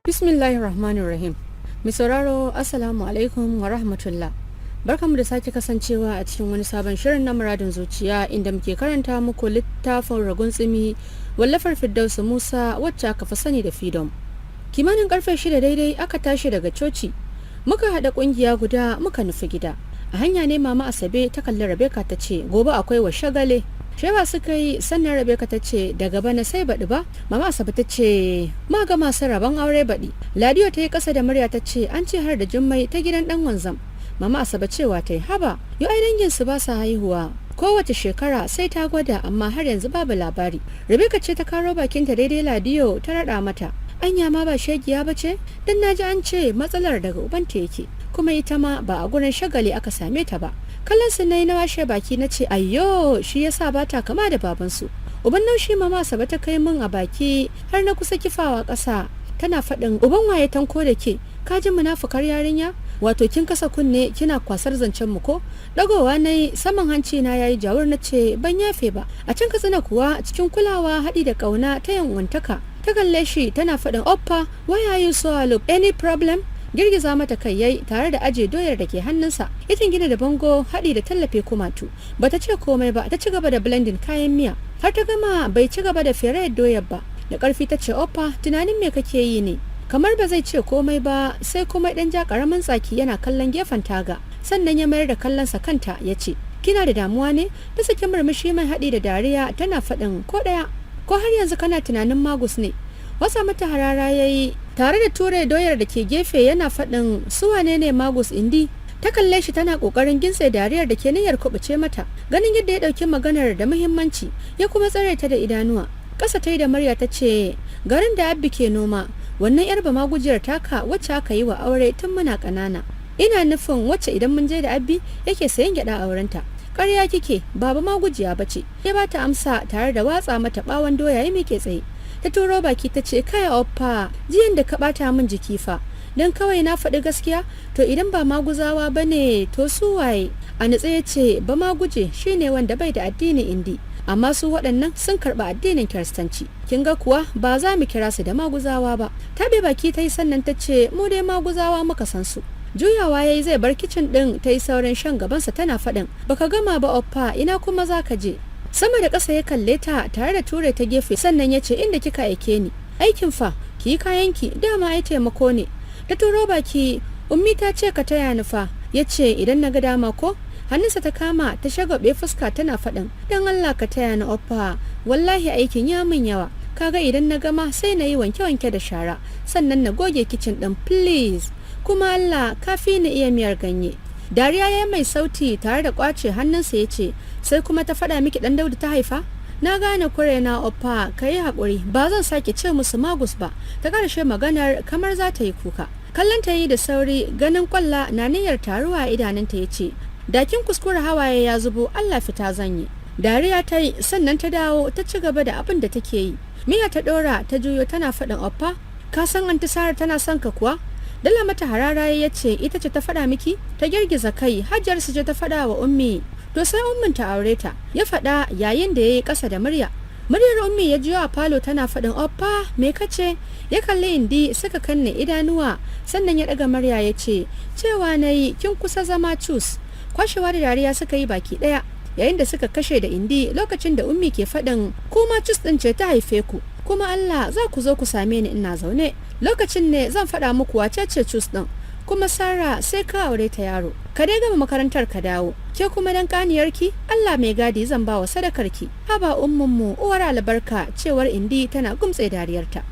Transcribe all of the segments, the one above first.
Bismillahirrahmanirrahim. Mai sauraro Assalamu alaikum wa rahmatullah. Barkanmu da sake kasancewa a cikin wani sabon shirin na muradin zuciya inda muke karanta muku littafin Ragun Tsimi wallafar Firdausu Musa wacce aka fi sani da Freedom. Kimanin karfe 6 daidai aka tashi daga coci. Muka haɗa ƙungiya guda muka nufi gida. A hanya ne Mama Asabe ta kalli Rebecca ta ce gobe akwai wa shagale. Shewa suka yi sannan Rebecca ta ce daga bana sai baɗi ba. Mama Asabe ta ce ma ga masu rabon aure baɗi. Ladiyo ta yi ƙasa da murya ta ce an ce har da Jummai ta gidan ɗan wanzam. Mama Asabe cewa ta yi haba yau ai dangin su ba sa haihuwa. Kowace shekara sai ta gwada amma har yanzu babu labari. Rebecca ce ta karo bakinta daidai Ladiyo ta raɗa mata. Anya ma ba shegiya ba ce? Dan naji an ce matsalar daga ubanta yake. Kuma ita ma ba a gurin shagali aka same ta ba. Kallon su nayi na washe baki na ce ayyo shi yasa ba ta kama da babansu. Uban naushi Mama Asabe ta kai min a baki har na kusa kifawa ƙasa. Tana faɗin uban waye tanko da ke ka ji munafukar yarinya wato kin kasa kunne kina kwasar zancen mu ko dagowa nayi saman hanci na yayi jawur na ce ban yafe ba a can Katsina kuwa cikin kulawa haɗi da ƙauna ta yanwantaka ta kalle shi tana faɗin oppa why are you so aloof any problem girgiza mata kai yayi tare da aje doyar da ke hannunsa itin gina da bango haɗi da tallafe kumatu bata ce komai ba ta ci gaba da blending kayan miya har ta gama bai ci gaba da fere doyar ba da ƙarfi ta ce oppa tunanin me kake yi ne kamar ba zai ce komai ba sai kuma dan ja karamin tsaki yana kallon gefen taga sannan ya mayar da kallonsa kanta ya ce kina da damuwa ne ta saki murmushi mai haɗi da dariya tana faɗin ko ɗaya ko har yanzu kana tunanin magus ne wasa mata harara yayi tare da ture doyar da ke gefe yana faɗin su wane ne magus indi ta kalle shi tana kokarin gintse dariyar da ke niyyar kubuce mata ganin yadda ya dauki maganar da muhimmanci ya kuma tsare ta da idanuwa ƙasa ta yi da murya ta ce garin da abbi ke noma wannan yar bama gujiyar taka wacce aka yi wa aure tun muna ƙanana ina nufin wacce idan mun je da abbi yake sayan gyaɗa aurenta ƙarya kike baba ma gujiya bace ya bata amsa tare da watsa mata bawon doya ya mike tsaye ta turo baki ta ce kai oppa jiyan da ka bata min jiki fa dan kawai na faɗi gaskiya to idan ba maguzawa bane to su waye a nutse ya ce ba ma guje shine wanda bai da addini indi amma su waɗannan sun karɓi addinin kiristanci kin ga kuwa ba za mu kira su da maguzawa ba taɓe baki ta yi sannan ta ce mu dai maguzawa muka san su juyawa ya yi zai bar kicin ɗin ta yi saurin shan gabansa tana faɗin baka gama ba oppa ina kuma za ka je sama da ƙasa ya kalle ta tare da ture ta gefe sannan ya ce inda kika aike ni aikin fa ki yi kayanki dama ai taimako ne ta turo baki ummi ta ce ka taya ni fa ya ce idan na ga dama ko hannunsa ta kama ta shagabe fuska tana faɗin dan Allah ka taya ni oppa wallahi aikin ya min yawa kaga idan na gama sai na yi wanke-wanke da shara sannan na goge kicin ɗin please kuma Allah kafi ni iya miyar ganye dariya ya mai sauti tare da kwace hannunsa ya ce sai kuma ta faɗa miki ɗan Daudu ta haifa na gane kure na oppa ka yi haƙuri ba zan sake ce musu magus ba ta ƙarshe maganar kamar za ta yi kuka kallon ta yi da sauri ganin kwalla na niyyar taruwa a idanunta ya ce dakin kuskure hawaye ya zubo Allah fita zan yi dariya ta yi sannan ta dawo ta ci gaba da abin da take yi miya ta ɗora ta juyo tana faɗin oppa ka san anti Sara tana son ka kuwa dala mata harara ya ce ita ce ta faɗa miki ta girgiza kai hajjar su ce ta faɗa wa ummi to sai ummin ta aure ta ya faɗa yayin da ya yi ƙasa da muryar ummi ya jiyo a falo tana faɗin oppa me kace ya kalli indi suka kanne idanuwa sannan ya ɗaga murya ya ce cewa na yi kin kusa zama cus kwashewa da dariya suka yi baki ɗaya yayin da suka kashe da indi lokacin da ummi ke faɗin kuma cus ɗin ce ta haife ku kuma Allah za ku zo ku same ni ina zaune lokacin ne zan faɗa muku wace ce cus ɗin kuma Sara sai ka aure ta yaro ka dai gama makarantar ka dawo ke kuma dan kaniyarki Allah mai gadi zan ba wa sadakarki haba ummunmu uwar albarka cewar indi tana gumtse dariyarta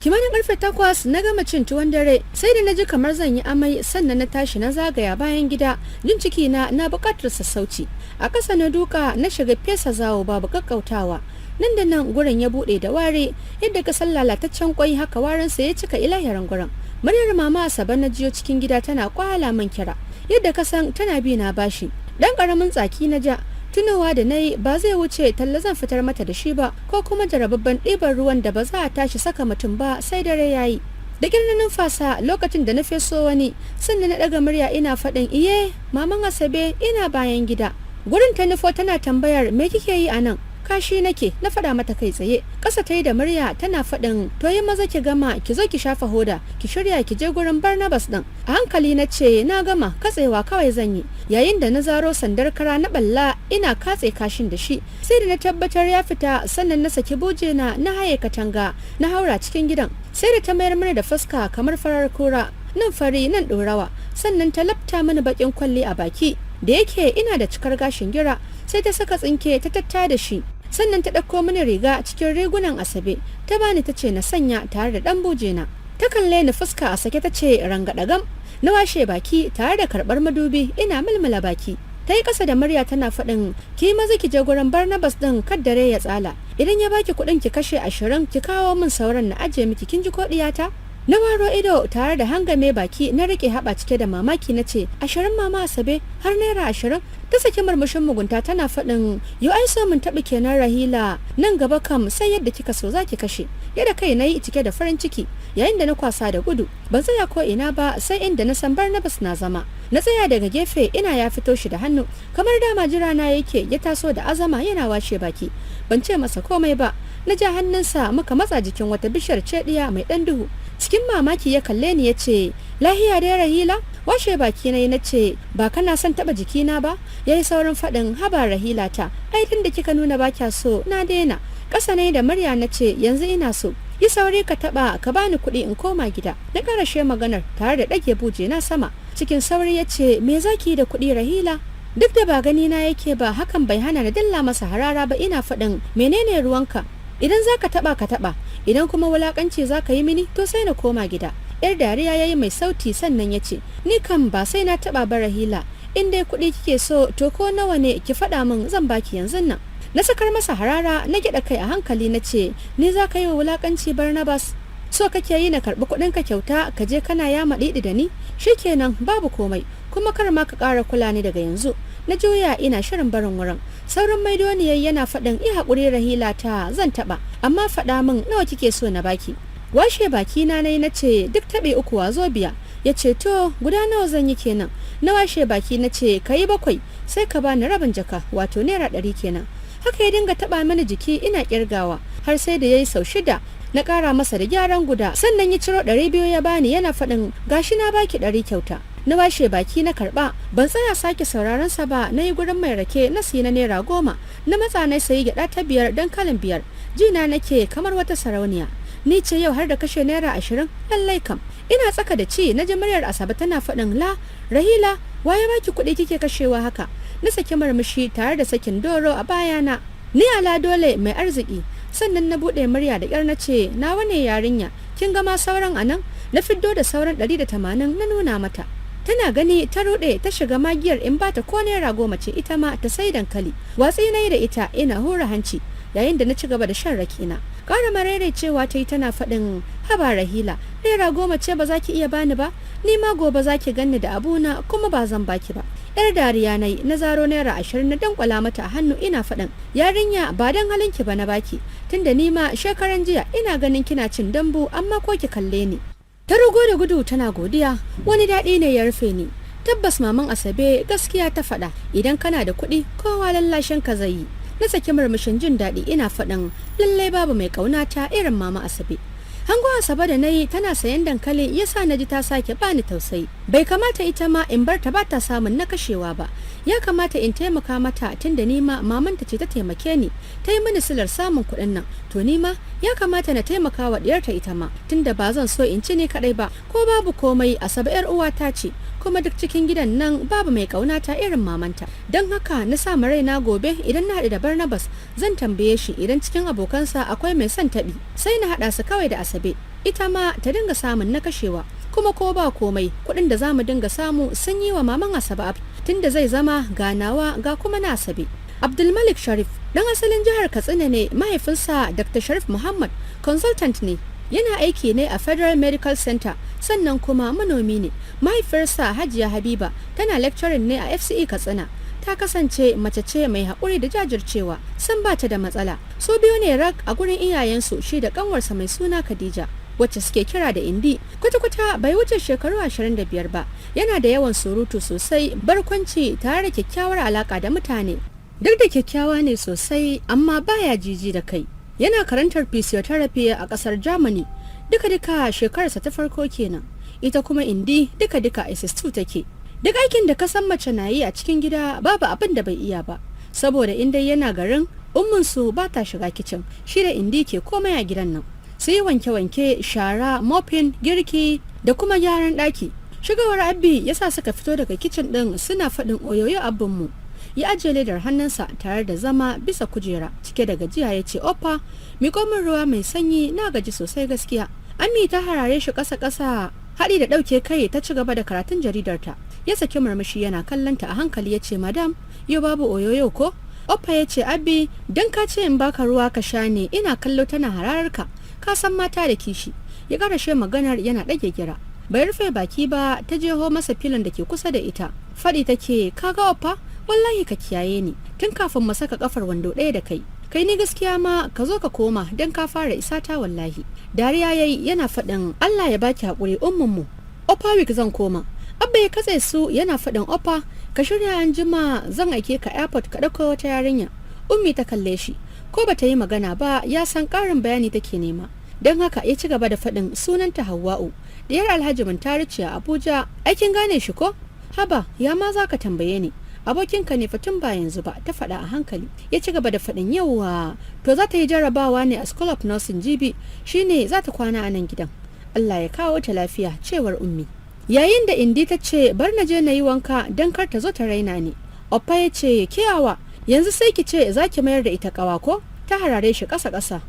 kimanin karfe 8 na gama cin tuwon dare sai da naji kamar zan yi amai sannan na tashi na zagaya bayan gida jin ciki na bukatar sassauci a ƙasa na duka na shiga fesa zawo babu kakkautawa nan da nan gurin ya bude da ware yadda ka san lalataccen kwai haka warinsa ya cika ilahirin gurin muryar Mama Asabe na jiyo cikin gida tana kwala min kira yadda ka san tana bi na bashi dan karamin tsaki na ja tunowa da nayi ba zai wuce talla zan fitar mata da shi ba ko kuma jarababban ɗiban ruwan da ba za a tashi saka mutum ba sai dare yayi da kirna numfasa lokacin da na feso wani sannan na daga murya ina faɗin iye Maman Asabe ina bayan gida Gurin ta nufo tana tambayar me kike yi a nan? Kashi nake, na faɗa mata kai tsaye. Ƙasa ta yi da murya tana faɗin to yi maza ki gama ki zo ki shafa hoda ki shirya ki je gurin Barnabas ɗin. A hankali na ce na gama katsewa kawai zan yi. Yayin da na zaro sandar kara na balla ina katse kashin da shi. Sai da na tabbatar ya fita sannan na saki buje na haye katanga na haura cikin gidan. Sai da ta mayar mana da fuska kamar farar kura. Nan fari nan ɗorawa sannan ta lafta mini baƙin kwalli a baki. Da yake ina da cikar gashin gira sai ta saka tsinke ta tatta da shi. Sannan ta ɗauko mini riga cikin rigunan Asabe ta bani ta ce na sanya tare da ɗan buje na. Ta kalle ni fuska a sake ta ce rangadagam. Na washe baki tare da karɓar madubi ina mulmula baki. Ta yi ƙasa da murya tana faɗin ki maza ki je gurin Barnabas ɗin kaddare ya tsala. Idan ya baki kuɗin ki kashe 20 ki kawo min sauran na ajiye miki kin ji ko ɗiyata? Na waro ido tare da hangame baki na rike haɓa cike da mamaki na ce 20 mama Asabe har naira 20. Ta saki murmushin mugunta tana faɗin yo ai so mun taɓa kenan Rahila nan gaba kam sai yadda kika so zaki kashe. Yadda kai na yi cike da farin ciki yayin da na kwasa da gudu ban tsaya ko ina ba sai inda na san Barnabas na zama. Na tsaya daga gefe ina ya fito shi da hannu kamar dama jira na yake ya taso da azama yana washe baki. Ban ce masa komai ba na ja hannunsa muka matsa jikin wata bishiyar cediya mai ɗan duhu. Cikin mamaki ya kalle ni ya ce lahiya dai Rahila? Washe baki na ce ba kana son taba jikina ba? Yayi saurin faɗin haba Rahila ta ai tun da kika nuna ba kya so na daina. Ƙasa ne da murya na ce yanzu ina so. Yi sauri ka taba ka bani kuɗi in koma gida. Na karashe maganar tare da ɗage buje na sama. Cikin sauri ya ce me zaki da kuɗi Rahila? Duk da ba gani na yake ba hakan bai hana na dalla masa harara ba ina faɗin menene ruwanka? Idan za ka taɓa idan kuma wulaƙanci za ka yi mini to sai na koma gida. Yar dariya ya yi mai sauti sannan ya ce ni kan ba sai na taɓa ba Rahila in dai kuɗi kike so to ko nawa ne ki faɗa min zan baki yanzu nan. Na sakar masa harara na gyaɗa kai a hankali na ce ni za ka yi wa wulaƙanci Barnabas? So kake yi na karɓi kuɗinka kyauta ka je kana yama ɗiɗi da ni? Shikenan babu komai kuma kar ma ka ƙara kula ni daga yanzu. Na juya ina shirin barin wurin. Sauran maidoniyar yana faɗin i haƙuri Rahila ta zan taɓa amma faɗa min nawa kike so na baki. Washe baki na nayi nace duk taɓe uku wazo biya. Ya ce to guda nawa zan yi kenan. Na washe baki na ce ka yi 7 sai ka bani rabin jaka wato naira 100 kenan. Haka ya dinga taɓa mani jiki ina ƙirgawa har sai da ya yi sau 6. Na ƙara masa da gyaran guda sannan ya ciro 200 ya bani yana faɗin gashi na baki 100 kyauta. Na washe baki na karba ban tsaya sake sauraron sa ba na yi gurin mai rake na siya na naira 10 na matsa na sayi gyada ta 5 dan kalin 5 jina nake kamar wata sarauniya ni ce yau har da kashe naira 20 lallai kam ina tsaka da ci na ji muryar Asabe tana faɗin la Rahila waye baki kuɗi kike kashewa haka. Na saki murmushi tare da sakin doro a bayana ni ala dole mai arziki sannan na buɗe murya da ƙyar na ce nawa ne yarinya kin ga ma sauran anan. Na fiddo da sauran 180 na nuna mata. Tana gani ta ruɗe ta shiga magiyar in bata ko naira 10 ce ita ma ta sai dankali. Watsi na yi da ita ina hura hanci yayin da na ci gaba da shan rakina. Ƙara marere cewa ta yi tana faɗin haba Rahila naira 10 ce ba za ki iya bani ba? Ni ma gobe za ki ganni da abuna kuma ba zan baki ba. Yar dariya na yi na zaro naira 20 na dankwala mata a hannu ina faɗin yarinya ba dan halinki ba na baki tunda ni ma shekaran jiya ina ganin kina cin dambu amma ko ki kalle ni. Ta rugo da gudu tana godiya wani daɗi ne ya rufe ni. Tabbas maman Asabe gaskiya ta faɗa idan kana da kuɗi kowa lallashin ka zai yi. Na saki murmushin jin daɗi ina faɗin lallai babu mai ƙaunata irin mama Asabe. Hango Asabe da nayi tana sayan dankali yasa naji ta sake bani tausayi. Bai kamata ita ma in bar ta ba ta samun na kashewa ba. Ya kamata in taimaka mata tunda ni ma mamanta ce ta taimake ni. Ta yi mini silar samun kuɗin nan. To ni ma ya kamata na taimaka wa diyarta ita ma tunda ba zan so in ci ni kaɗai ba. Ko babu komai Asabe yar uwata ce. Kuma duk cikin gidan nan babu mai ƙaunata irin mamanta. Don haka na sa raina gobe idan na haɗu da Barnabas zan tambaye shi idan cikin abokansa akwai mai son taɓi. Sai na haɗa su kawai da Asabe. Ita ma ta dinga samun na kashewa. Kuma ko ba komai kuɗin da za mu dinga samu sun yi wa maman Asabe tunda zai zama ganawa ga kuma na Asabe. Abdulmalik Sharif dan asalin jihar Katsina ne mahaifinsa Dr. Sharif Muhammad consultant ne. Yana aiki ne a Federal Medical Center sannan kuma manomi ne. Mahaifiyarsa Hajiya Habiba tana lecturing ne a FCE Katsina. Ta kasance mace ce mai haƙuri da jajircewa san ba ta da matsala. So biyu ne rak a gurin iyayensu shi da ƙanwarsa mai suna Khadija. wacce suke kira da indi. Kwata-kwata bai wuce shekaru 25 ba, yana da yawan surutu sosai, barkwanci tare da kyakkyawar alaka da mutane. Duk da kyakkyawa ne sosai amma baya jiji da kai. Yana karantar physiotherapy a kasar Germany. Duka-duka shekararsa ta farko kenan. Ita kuma indi duka-duka SS2 take. Duk aikin da ka san mace na yi a cikin gida babu abin da bai iya ba. Saboda inda yana garin, umminsu ba ta shiga kicin, shi da indi ke komai a gidan nan. Sai wanke-wanke, shara, mopping, girki da kuma gyaran ɗaki. Shigawar Abbi ya sa suka fito daga kicin ɗin suna faɗin oyoyo abinmu. Ya ajiye ledar hannunsa tare da zama bisa kujera cike da gajiya ya ce, Oppa, miƙo min ruwa mai sanyi, na gaji sosai gaskiya. Ami ta harare shi ƙasa-ƙasa, haɗi da ɗauke kai ta ci gaba da karatun jaridarta. Ya saki murmushi yana kallonta a hankali ya ce, Madam, yau babu oyoyo ko? Oppa ya ce, Abbi, don ka ce in baka ruwa ka sha ne, ina kallo tana hararka, ka san mata da kishi. Ya ƙarashe maganar yana ɗage gira. Bai rufe baki ba, ta jeho masa filin da ke kusa da ita. Faɗi take, kaga Oppa, wallahi ka kiyaye ni, tun kafin mu saka kafar wando ɗaya da kai. Kai ni gaskiya ma ka zo ka koma don ka fara isa ta wallahi. Dariya yayi yana faɗin, Allah ya baki haƙuri umminmu. Oppa week zan koma. Abba ya katse su yana faɗin, Oppa, ka shirya an jima zan aike ka airport ka ɗauko wata yarinya. Ummi ta kalle shi, ko bata yi magana ba ya san ƙarin bayani take nema. Don haka ya ci gaba da faɗin sunanta Hawwa'u, diyar Alhaji Muntarici a Abuja. Aikin gane shi ko? Haba, ya ma za ka tambaye ni. Abokinka ne fatin ba yanzu ba, ta faɗa a hankali. Ya ci gaba da faɗin, yauwa, to za ta yi jarrabawa ne a School of Nursing jibi, shine za ta kwana a nan gidan. Allah ya kawo ta lafiya, cewar Ummi. Yayin da Indi ta ce, bar na je na yi wanka don kar ta zo ta raina ni. Oppa ya ce, kiyawa, yanzu sai ki ce za ki mayar da ita ƙawa ko? Ta harare shi ƙasa-ƙasa.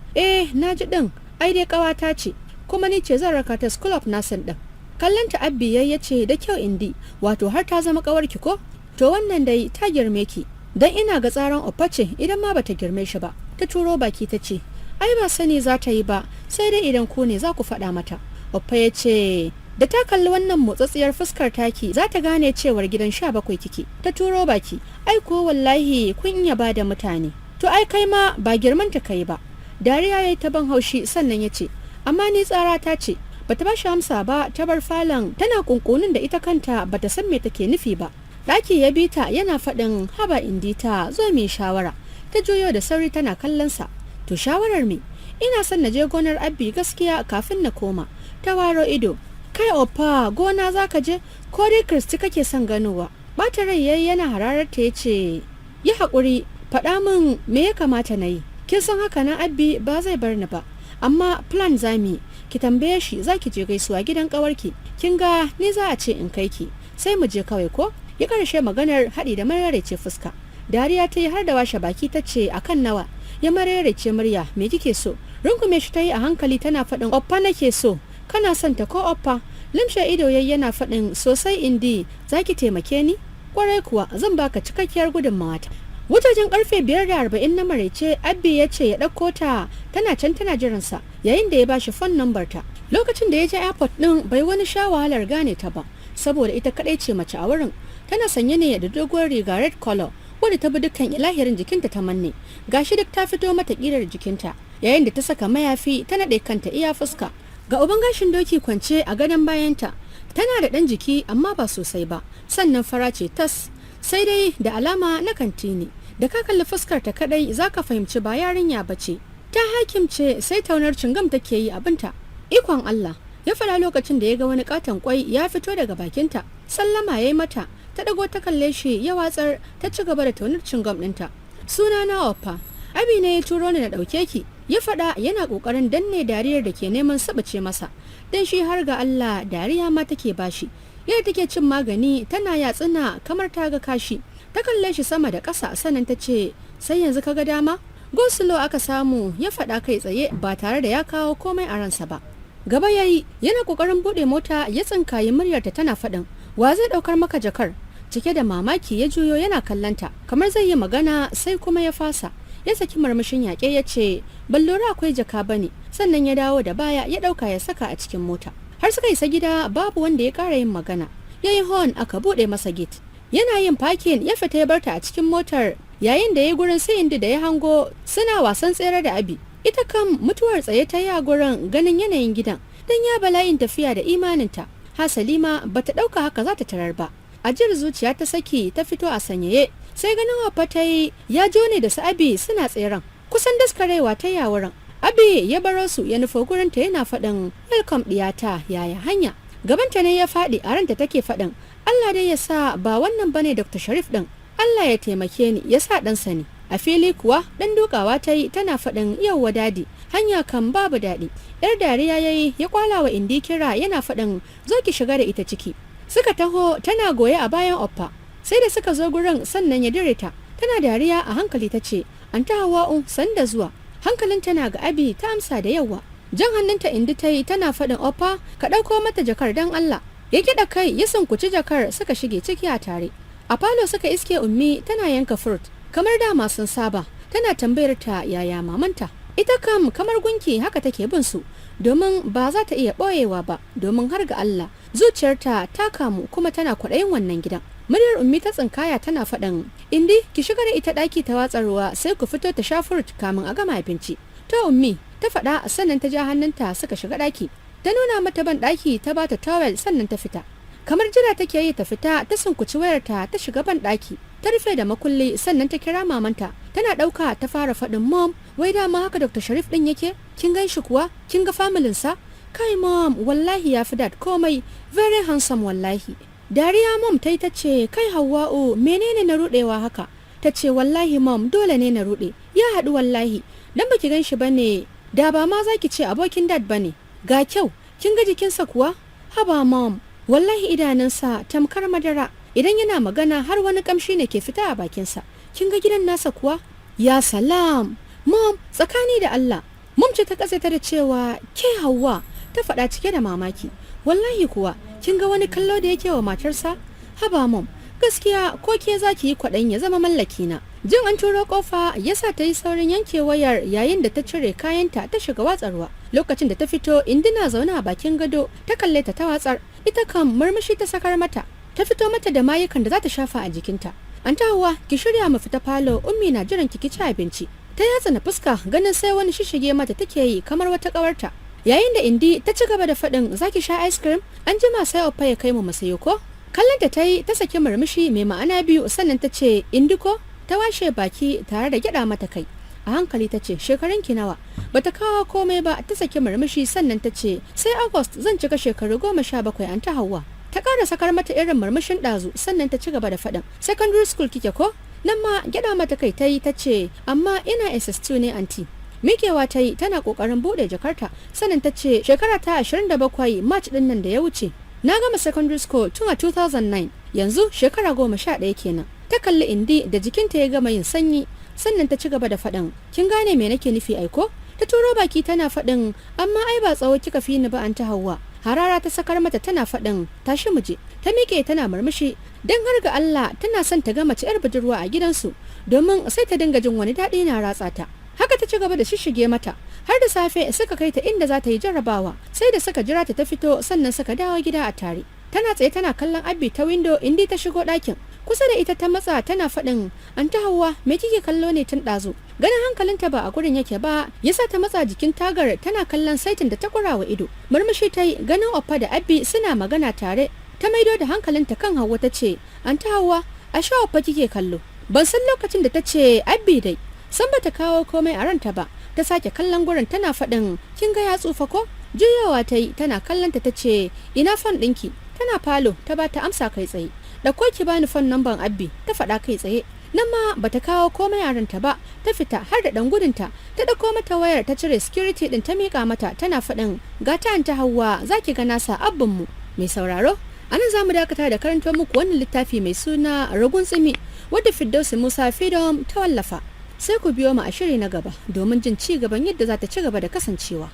Na ji ɗin, ai dai ƙawata ce, kuma ni ce zan raka ta School of Nursing ɗin. Kallanta Abbi ya ce, da kyau Indi, wato har ta zama ƙawarki ko? To wannan dai ta girme ki, don ina ga tsaron Oppa ce idan ma bata girme shi ba. Ta turo baki ta ce, ai ba sani za ta yi ba, sai dai idan ku ne za ku faɗa mata. Oppa ya ce, da ta kalli wannan motsatsiyar fuskar taki za ta gane cewar gidan 17 kike. Ta turo baki, ai ko wallahi kun iya ba da mutane. To ai kai ma ba girman ta kai ba. Dariya yayi ta ban haushi sannan ya ce, amma ni tsara ta ce, bata ba shi amsa ba, ta bar falon tana kunkunin da ita kanta bata san me take nufi ba. Ɗaki ya bi ta yana faɗin, haba Indi ta zo mai shawara. Ta juyo da sauri tana kallonsa. To shawarar me? Ina son na je gonar Abbi gaskiya kafin na koma. Ta waro ido. Kai Oppa, gona za ka je? Ko dai Kristi kake son ganowa? Bata rai yayi yana hararar ta ya ce, yi haƙuri, faɗa min me ya kamata na yi. Kin san haka na Abbi ba zai bar ni ba. Amma plan zami, ki tambaye shi za ki je gaisuwa gidan ƙawarki. Kin ga ni za a ce in kai ki. Sai mu je kawai ko? Ya karshe maganar haɗi da mararece fuska. Dariya ta yi har da washe baki ta ce, akan nawa? Ya mararece murya, me kike so? Rungume shi ta yi a hankali tana faɗin, Oppa nake so. Kana son ta ko Oppa? Limshe ido yayi yana faɗin, sosai Indi, za ki taimake ni? Kwarai kuwa zan baka cikakkiyar gudunmawa ta. Wajajen karfe 5:40 na maraice, Abbi ya ce ya ɗauko ta, tana can tana jiransa yayin da ya bashi phone number ta. Lokacin da ya je airport ɗin bai wani sha wahalar gane ta ba, saboda ita kaɗai ce mace a wurin. Tana sanye ne da doguwar riga red color wadda ta bi dukkan ilahirin jikinta ta manne. Gashi duk ta fito mata ƙirar jikinta, yayin da ta saka mayafi ta naɗe kanta iya fuska. Ga uban gashin doki kwance a gadon bayanta. Tana da ɗan jiki amma ba sosai ba, sannan fara ce tas, sai dai da alama na kanti ne. Da ka kalli fuskar ta kadai zaka fahimci ba yarinya bace. Ta hakimce sai taunar cingam take yi abinta. Ikon Allah, ya fara lokacin da ya ga wani katon kwai ya fito daga bakinta. Sallama yayi mata, ta dago ta kalle shi ya watsar, ta ci gaba da taunar cingam ɗinta. Suna na Oppa, Abi ne ya turo ni na ɗauke ki. Ya faɗa yana ƙoƙarin danne dariyar da ke neman sabace masa, dan shi har ga Allah dariya ma take bashi. Yadda take cin magani tana yatsuna kamar ta ga kashi. Ta kalle shi sama da ƙasa sannan ta ce, sai yanzu ka ga dama? Gosulo aka samu, ya faɗa kai tsaye ba tare da ya kawo komai a ransa ba. Gaba yayi yana ƙoƙarin buɗe mota ya tsinkayi muryarta tana faɗin, wa zai ɗaukar maka jakar? Cike da mamaki ya juyo yana kallanta kamar zai yi magana sai kuma ya fasa. Ya saki marmashin yaƙe ya ce, ban lura akwai jaka bane. Sannan ya dawo da baya ya ɗauka ya saka a cikin mota. Har suka isa gida babu wanda ya ƙara yin magana. Yayin horn aka buɗe masa gate. Yana yin parking ya fita ya barta a cikin motar, yayin da ya gurin sai Indi da ya hango suna wasan tsere da Abi. Ita kam mutuwar tsaye ta yi a gurin ganin yanayin gidan. dan ya bala'in tafiya da imaninta. Hasalima bata ɗauka haka za ta tarar ba. Ajiyar zuciya ta saki ta fito a sanyaye, sai ganin Waffa ta yi ya jone da su Abi suna tseren. Kusan daskarewa ta yawuran. Abi ya baro su ya nufo gurinta yana faɗin welcome ɗiyata yaya hanya. Gabanta ne ya faɗi a ranta take faɗin Allah dai ya sa ba wannan bane Dr. Sharif ɗin. Allah ya taimake ni ya sa ɗansa ne. A fili kuwa ɗan dukawa ta yi tana faɗin yauwa dadi hanya kan babu daɗi. Yar dariya ya yi ya kwala wa Indi kira yana faɗin zo ki shiga da ita ciki. Suka taho tana goye a bayan Oppa. Sai da suka zo gurin sannan ya dire ta. Tana dariya a hankali ta ce an ta Hawa'u sanda zuwa. Hankalin tana ga Abi ta amsa da yawa. Jan hannunta Indi ta yi tana faɗin Oppa ka ɗauko mata jakar dan Allah. Ya kiɗa kai ya sunkuci jakar suka shige ciki a tare. A falo suka iske Ummi tana yanka fruit kamar dama sun saba. Tana tambayar ta yaya mamanta. Ita kam kamar gunki haka take bin su domin ba za ta iya ɓoyewa ba domin har ga Allah zuciyarta ta kamu kuma tana kwaɗayin wannan gidan. Muryar Ummi ta tsinkaya tana faɗin Indi ki shiga da ita ɗaki ta watsa ruwa sai ku fito ta sha fruit kamin a gama abinci. To Ummi ta faɗa sannan ta ja hannunta suka shiga ɗaki. Ta nuna mata ban ɗaki ta bata towel sannan ta fita. Kamar jira take yi ta fita ta sunkuci wayarta ta shiga ban ɗaki. Ta rufe da makulli sannan ta kira mamanta. Tana ɗauka ta fara faɗin mom wai dama haka Dr. Sharif ɗin yake? Kin gan shi kuwa? Kin ga familinsa? Kai mom wallahi ya fi dad komai very handsome wallahi. Dariya mom ta yi ta ce kai Hawwa'u menene na ruɗewa haka? Ta ce wallahi mom dole ne na ruɗe ya haɗu wallahi dan baki gan shi bane da ba ma za ki ce abokin dad bane. Ga kyau kin ga jikinsa kuwa? Haba mom wallahi idanunsa tamkar madara idan yana magana har wani kamshi ne ke fita a bakinsa. Kin ga gidan nasa kuwa? Ya salam mom tsakani da Allah. Mom ce ta kasa ta da cewa ke Hawwa ta faɗa cike da mamaki. Wallahi kuwa kin ga wani kallo da yake wa matarsa? Haba mom gaskiya ko ke za ki yi kwaɗayin ya zama mallaki na. Jin an turo kofa yasa ta yi saurin yanke wayar yayin da ta cire kayanta ta shiga watsarwa. Lokacin da ta fito Indina zaune a bakin gado ta kalle ta watsar. Ita kan murmushi ta sakar mata. Ta fito mata da mayukan da za ta shafa a jikinta. An ta Hawwa ki shirya mu fita falo Ummi na jiran ki ci abinci. Ta yatsa na fuska ganin sai wani shishige mata take yi kamar wata kawarta. Yayin da Indi ta ci gaba da faɗin zaki sha ice cream an jima sai Oppa ya kai mu masayo ko? Kallon ta yi ta saki murmushi mai ma'ana biyu sannan ta ce Indi ko? Ta washe baki tare da gyada mata kai. A hankali ta ce shekarun ki nawa? Bata kawo komai ba ta saki murmushi sannan ta ce sai August zan cika shekaru 17 an ta Hawwa. Ta ƙara sakar mata irin murmushin ɗazu sannan ta ci gaba da faɗin secondary school kike ko? Nan ma gyada mata kai ta yi ta ce amma ina SS2 ne anti. Mikewa ta yi tana ƙoƙarin buɗe jakarta sannan ta ce shekara ta 27 March ɗin nan da ya wuce. Na gama secondary school tun a 2009 yanzu shekara 11 kenan. Ta kalli Indi da jikinta ya gama yin sanyi sannan ta ci gaba da faɗin kin gane me nake nufi aiko? Ta turo baki tana faɗin amma ai ba tsawo kika fi ni ba an ta Hawwa. Harara ta sakar mata tana faɗin tashi muje. Ta miƙe tana murmushi don har ga Allah tana son ta ga mace 'yar budurwa a gidansu domin sai ta dinga jin wani daɗi na ratsa ta. Haka ta ci gaba da shishige mata har da safe suka kai ta inda za ta yi jarrabawa sai da suka jira ta fito sannan suka dawo gida a tare. Tana tsaye tana kallon Abby ta window Indi ta shigo ɗakin. Kusa da ita ta matsa tana faɗin an ta Hawwa me kike kallo ne tun ɗazu? Ganin hankalinta ba a gurin yake ba yasa ta matsa jikin tagar tana kallon saitin da ta kurawa ido. Murmushi ta yi ganin Oppa da Abby suna magana tare. Ta maido da hankalinta kan Hawwa ta ce an ta Hawwa a sha Oppa kike kallo. Ban san lokacin da ta ce Abby dai san bata kawo komai a ranta ba. Ta sake kallon gurin tana faɗin kin ga ya tsufa ko? Juyawa ta yi tana kallonta ta ce ina fon ɗinki? Tana falo ta ba ta amsa kai tsaye. Ɗauko ki bani fon namban Abby ta faɗa kai tsaye. Nan ma bata kawo komai a ranta ba ta fita har da ɗan gudunta ta ɗauko mata wayar ta cire security ɗin ta miƙa mata tana faɗin gata an ta Hawwa za ki ga nasa abbanmu. Mai sauraro anan za mu dakata da karanto muku wannan littafi mai suna Ragun Tsimi wadda Firdausi Musa Freedom ta wallafa. Sai ku biyo mu a shiri na gaba domin jin ci gaban yadda za ta ci gaba da kasancewa.